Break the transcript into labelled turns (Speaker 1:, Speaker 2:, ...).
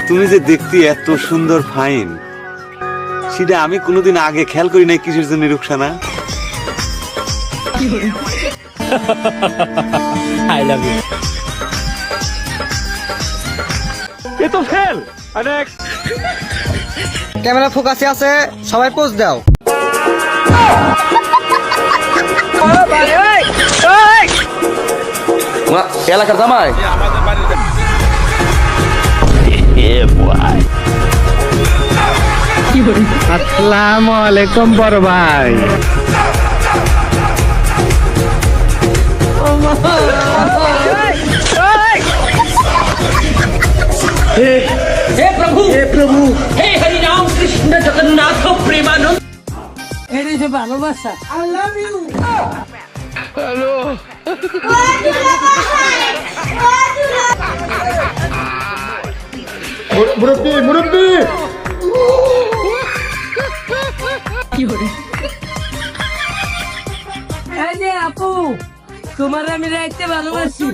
Speaker 1: তুমি যে দেখতে এত সুন্দর ফাইন, সেটা আমি কোনোদিন আগে খেয়াল করি নাই। কিসের জন্য রুকসানা?
Speaker 2: I love you. এ তো ফেল। নেক্সট।
Speaker 3: ক্যামেরা ফোকাসে আছে, সবাই পোজ দাও।
Speaker 4: এলাকার জামাই
Speaker 2: আসসালামু আলাইকুম বড় ভাই।
Speaker 5: हे प्रभु हे हरि राम कृष्ण जगन्नाथ प्रेमानंद। এটাই তো ভালোবাসা। I love you। হ্যালো।
Speaker 4: মুরব্বি
Speaker 5: কি হলো? এই যে আপু, তোমার আমি রাইতে ভালোবাসি।